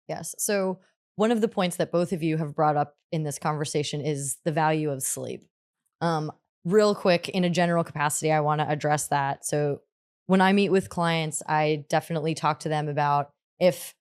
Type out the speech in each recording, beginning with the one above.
Yes. So one of the points that both of you have brought up in this conversation is the value of sleep. Real quick, in a general capacity, I want to address that. So when I meet with clients, I definitely talk to them about if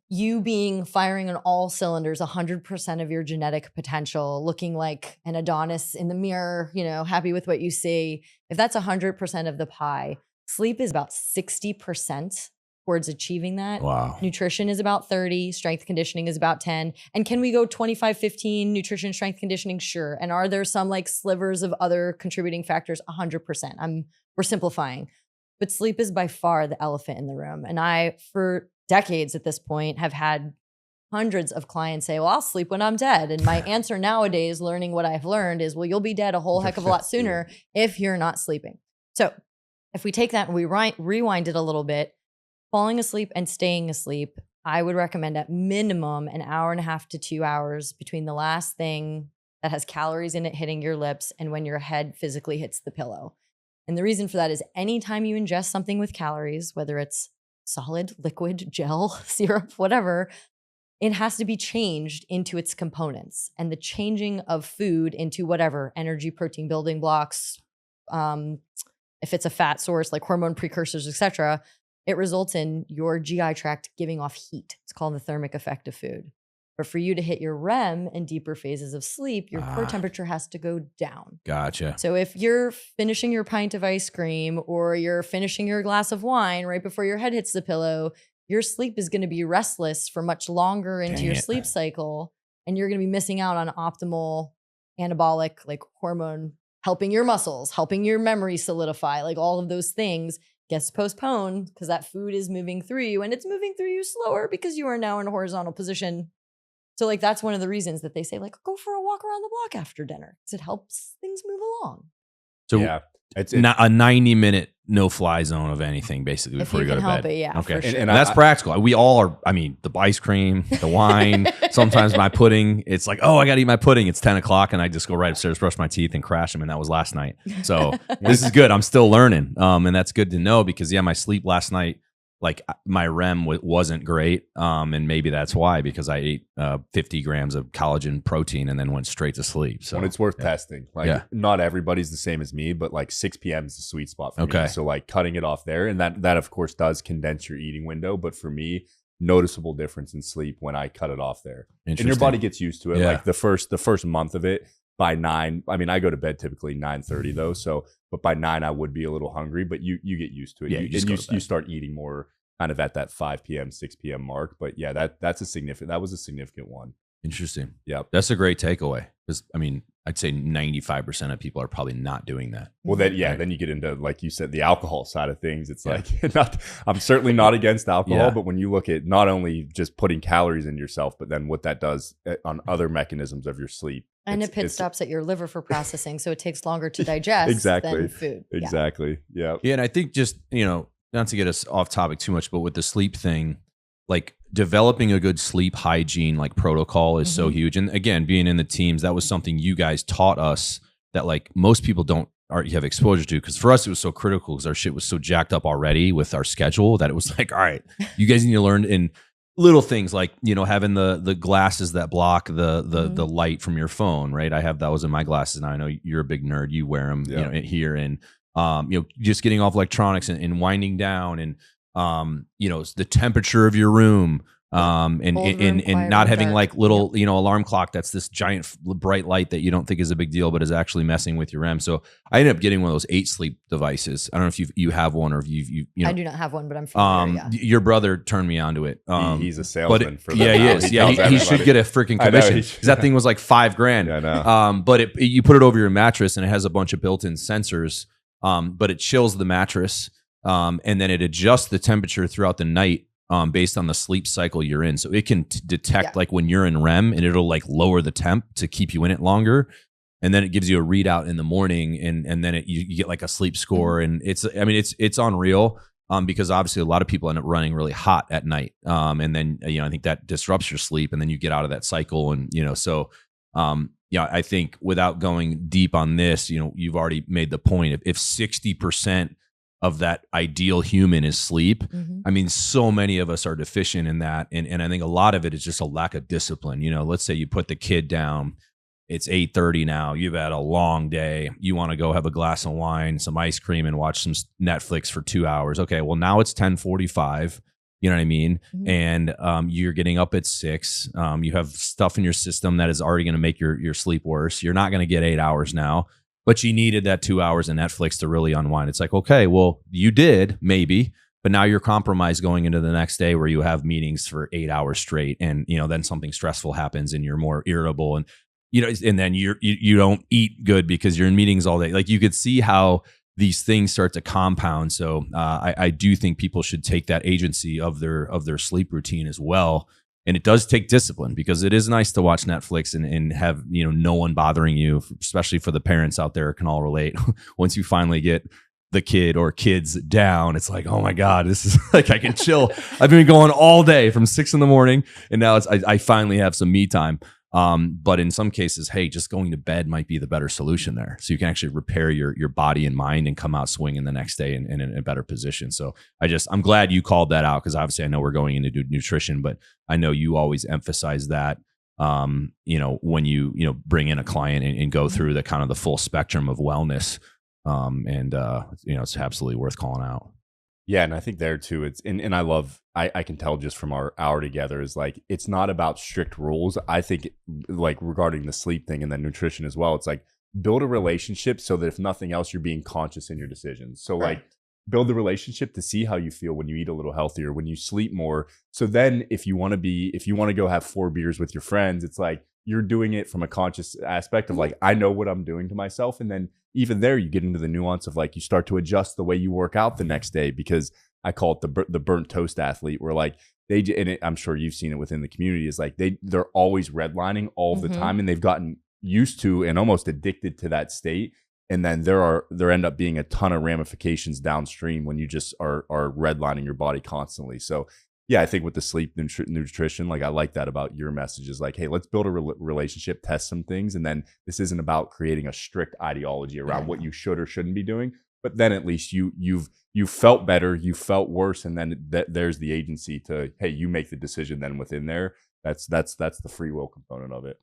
you being firing on all cylinders, 100% of your genetic potential, looking like an Adonis in the mirror, happy with what you see. If that's 100% of the pie, sleep is about 60% towards achieving that. Wow. Nutrition is about 30, strength conditioning is about 10. And can we go 25, 15 nutrition, strength conditioning? Sure. And are there some like slivers of other contributing factors? 100%. We're simplifying. But sleep is by far the elephant in the room. And I, for decades at this point, have had hundreds of clients say, well, I'll sleep when I'm dead. And my answer nowadays, learning what I've learned, is, well, you'll be dead a whole heck of a lot sooner if you're not sleeping. So if we take that and we rewind it a little bit, falling asleep and staying asleep, I would recommend at minimum an hour and a half to 2 hours between the last thing that has calories in it hitting your lips and when your head physically hits the pillow. And the reason for that is anytime you ingest something with calories, whether it's solid, liquid, gel, syrup, whatever, it has to be changed into its components. And the changing of food into whatever, energy, protein, building blocks, if it's a fat source like hormone precursors, etc., it results in your GI tract giving off heat. It's called the thermic effect of food. But for you to hit your REM and deeper phases of sleep, your core temperature has to go down. Gotcha. So if you're finishing your pint of ice cream or you're finishing your glass of wine right before your head hits the pillow, your sleep is going to be restless for much longer into your sleep cycle. And you're going to be missing out on optimal anabolic, like hormone, helping your muscles, helping your memory solidify, like all of those things gets postponed because that food is moving through you, and it's moving through you slower because you are now in a horizontal position. So like that's one of the reasons that they say like go for a walk around the block after dinner because it helps things move along. So yeah, it's not a 90-minute no-fly zone of anything basically before you go to bed. Okay, sure. And that's practical. We all are. I mean, the ice cream, the wine, sometimes my pudding. It's like, oh, I got to eat my pudding. It's 10 o'clock, and I just go right upstairs, brush my teeth, and crash them. And that was last night. So this is good. I'm still learning, and that's good to know because my sleep last night, like my REM wasn't great, and maybe that's why because I ate 50 grams of collagen protein and then went straight to sleep. So when it's worth testing, like not everybody's the same as me, but like 6 p.m. is the sweet spot for me. So like cutting it off there, and that of course does condense your eating window, but for me, noticeable difference in sleep when I cut it off there, and your body gets used to it. Like the first month of it. By 9, I mean, I go to bed typically 9:30 though. So, but by 9, I would be a little hungry, but you get used to it. Yeah, you start eating more kind of at that 5 p.m., 6 p.m. mark. But yeah, that was a significant one. Interesting. Yeah. That's a great takeaway. Because I mean, I'd say 95% of people are probably not doing that. Well, then you get into, like you said, the alcohol side of things. It's like, I'm certainly not against alcohol, but when you look at not only just putting calories in yourself, but then what that does on other mechanisms of your sleep. And it pit stops at your liver for processing, so it takes longer to digest than food. Exactly. Yeah. Yeah, and I think just, not to get us off topic too much, but with the sleep thing, like developing a good sleep hygiene like protocol is so huge. And again, being in the teams, that was something you guys taught us that like most people don't have exposure to. Because for us, it was so critical because our shit was so jacked up already with our schedule that it was like, all right, you guys need to learn in little things like, having the glasses that block the light from your phone, right? that was in my glasses. Now I know you're a big nerd. You wear them, here and, just getting off electronics and winding down and, the temperature of your room, and not having like little, alarm clock that's this giant bright light that you don't think is a big deal, but is actually messing with your REM. So I ended up getting one of those 8 sleep devices. I don't know if you have one or if you I do not have one, but I'm familiar. Your brother turned me onto it. He's a salesman for that. Yeah, he is. Yeah, he should get a freaking commission because that thing was like $5,000. I know. But you put it over your mattress and it has a bunch of built-in sensors. But it chills the mattress, and then it adjusts the temperature throughout the night based on the sleep cycle you're in. So it can detect like when you're in REM, and it'll like lower the temp to keep you in it longer. And then it gives you a readout in the morning, and then you get like a sleep score. And it's unreal because obviously a lot of people end up running really hot at night, and then I think that disrupts your sleep, and then you get out of that cycle, and so. I think without going deep on this, you've already made the point. If 60% of that ideal human is sleep. Mhm. I mean, so many of us are deficient in that. And I think a lot of it is just a lack of discipline. You know, let's say you put the kid down, it's 8:30 now, you've had a long day, you want to go have a glass of wine, some ice cream, and watch some Netflix for 2 hours. Okay, well, now it's 10:45. You know what I mean? Mhm. And you're getting up at 6. You have stuff in your system that is already going to make your sleep worse. You're not going to get 8 hours now, but you needed that 2 hours of Netflix to really unwind. It's like, okay, well, you did maybe, but now you're compromised going into the next day where you have meetings for 8 hours straight, and then something stressful happens and you're more irritable, and and then you don't eat good because you're in meetings all day. Like, you could see how these things start to compound. So I do think people should take that agency of their sleep routine as well. And it does take discipline, because it is nice to watch Netflix and have no one bothering you, especially for the parents out there can all relate. Once you finally get the kid or kids down, it's like, oh my God, this is like, I can chill. I've been going all day from 6 a.m, and now I finally have some me time. But in some cases, hey, just going to bed might be the better solution there. So you can actually repair your body and mind and come out swinging the next day in a better position. So I'm glad you called that out, because obviously I know we're going into nutrition, but I know you always emphasize that, when you bring in a client and go through the kind of the full spectrum of wellness. It's absolutely worth calling out. Yeah, and I think there too, it's and I can tell just from our hour together, is like, it's not about strict rules. I think, like, regarding the sleep thing and then nutrition as well, it's like, build a relationship so that if nothing else, you're being conscious in your decisions. So Right. like, build the relationship to see how you feel when you eat a little healthier, when you sleep more. So then if you want to go have 4 beers with your friends, it's like, you're doing it from a conscious aspect of like, I know what I'm doing to myself. And then even there, you get into the nuance of like, you start to adjust the way you work out the next day, because I call it the burnt toast athlete, where like I'm sure you've seen it within the community, is like they're always redlining all the time, and they've gotten used to and almost addicted to that state. And then there end up being a ton of ramifications downstream when you just are redlining your body constantly. So yeah, I think with the sleep nutrition, like, I like that about your message, is like, hey, let's build a relationship, test some things. And then this isn't about creating a strict ideology around what you should or shouldn't be doing. But then at least you've felt better, you felt worse. And then there's the agency to, hey, you make the decision then within there. That's the free will component of it.